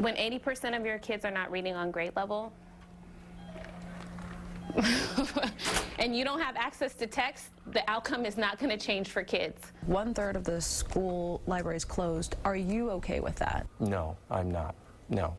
When 80% of your kids are not reading on grade level, and you don't have access to text, the outcome is not going to change for kids. 1/3 of the school libraries closed. Are you okay with that? No, I'm not. No.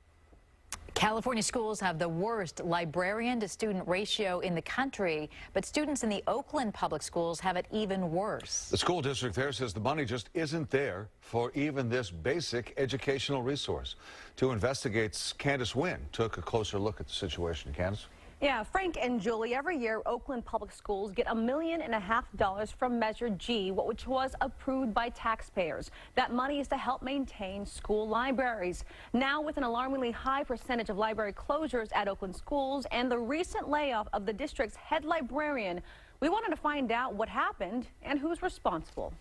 California schools have the worst librarian-to-student ratio in the country, but students in the Oakland public schools have it even worse. The school district there says the money just isn't there for even this basic educational resource. 2 Investigates' Candice Nguyen took a closer look at the situation. Candice? Yeah, Frank and Julie, every year Oakland public schools get $1.5 million from Measure G, which was approved by taxpayers. That money is to help maintain school libraries. Now, with an alarmingly high percentage of library closures at Oakland schools and the recent layoff of the district's head librarian, we wanted to find out what happened and who's responsible.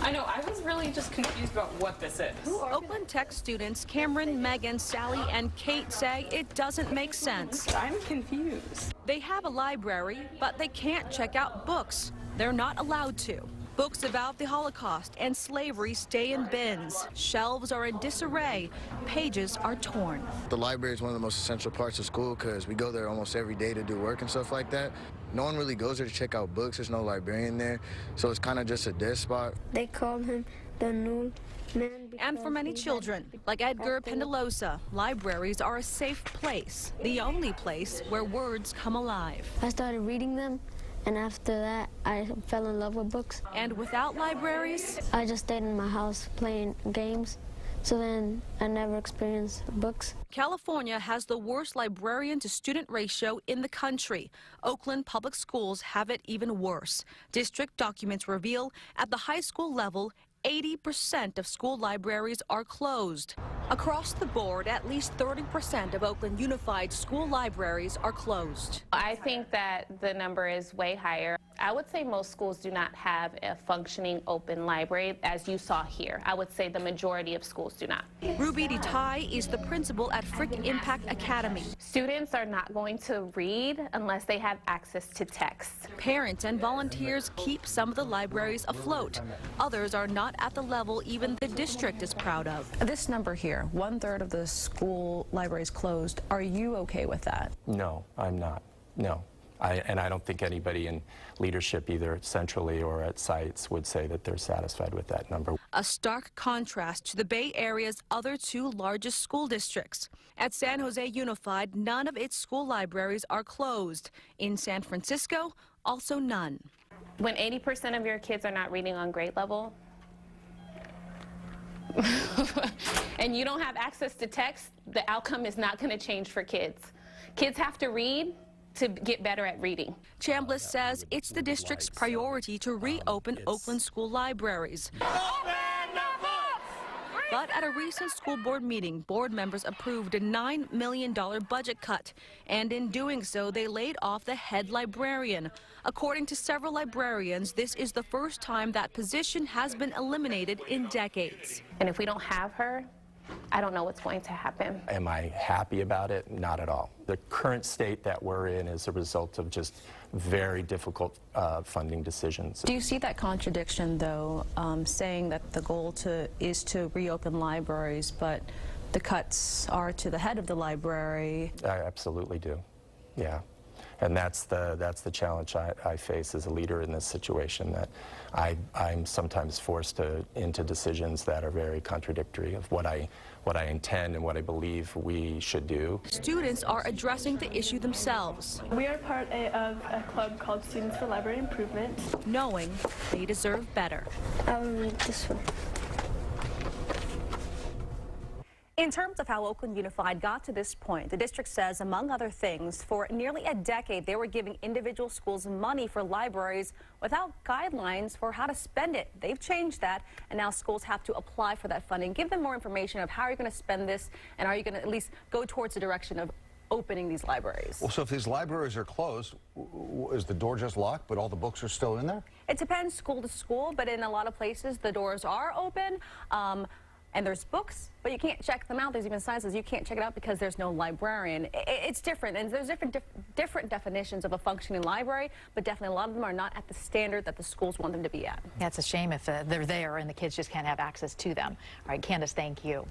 I know, I was really just confused about what this is. Oakland Tech students Cameron, Megan, Sally, and Kate say it doesn't make sense. I'm confused. They have a library, but they can't check out books. They're not allowed to. Books about the Holocaust and slavery stay in bins. Shelves are in disarray. Pages are torn. The library is one of the most essential parts of school because we go there almost every day to do work and stuff like that. No one really goes there to check out books. There's no librarian there, so it's kind of just a dead spot. They called him the new man. And for many children, like Edgar Pendelosa, libraries are a safe place, the only place where words come alive. I started reading them, and after that, I fell in love with books. And without libraries, I just stayed in my house playing games, so then I never experienced books. California has the worst librarian-to-student ratio in the country. Oakland public schools have it even worse. District documents reveal at the high school level, 80% of school libraries are closed. Across the board, at least 30% of Oakland Unified school libraries are closed. I think that the number is way higher. I would say most schools do not have a functioning open library, as you saw here. I would say the majority of schools do not. Ruby DeTai is the principal at Frick Impact Academy. Students are not going to read unless they have access to text. Parents and volunteers keep some of the libraries afloat. Others are not at the level even the district is proud of. This number here, 1/3 of the school libraries closed. Are you okay with that? No, I'm not. No. And I don't think anybody in leadership, either centrally or at sites, would say that they're satisfied with that number. A stark contrast to the Bay Area's other 2 largest school districts. At San Jose Unified, none of its school libraries are closed. In San Francisco, also none. When 80% of your kids are not reading on grade level, and you don't have access to text, the outcome is not going to change for kids. Kids have to read to get better at reading. Chambliss says it's the district's priority to reopen Oakland school libraries. But at a recent school board meeting, board members approved a $9 million budget cut. And in doing so, they laid off the head librarian. According to several librarians, this is the first time that position has been eliminated in decades. And if we don't have her, I don't know what's going to happen. Am I happy about it? Not at all. The current state that we're in is a result of just very difficult funding decisions. Do you see that contradiction, though, saying that the goal is to reopen libraries, but the cuts are to the head of the library? I absolutely do, yeah. And that's the challenge I face as a leader in this situation, that I'm sometimes forced into decisions that are very contradictory of what I intend and what I believe we should do. Students are addressing the issue themselves. We are part of a club called Students for Library Improvement, knowing they deserve better. I will read this one. In terms of how Oakland Unified got to this point, the district says, among other things, for nearly a decade, they were giving individual schools money for libraries without guidelines for how to spend it. They've changed that, and now schools have to apply for that funding. Give them more information of how you're going to spend this, and are you going to at least go towards the direction of opening these libraries? Well, so if these libraries are closed, is the door just locked, but all the books are still in there? It depends school to school, but in a lot of places, the doors are open. And there's books, but you can't check them out. There's even signs that says you can't check it out because there's no librarian. It's different, and there's different definitions of a functioning library, but definitely a lot of them are not at the standard that the schools want them to be at. Yeah, it's a shame if they're there and the kids just can't have access to them. All right, Candice, thank you.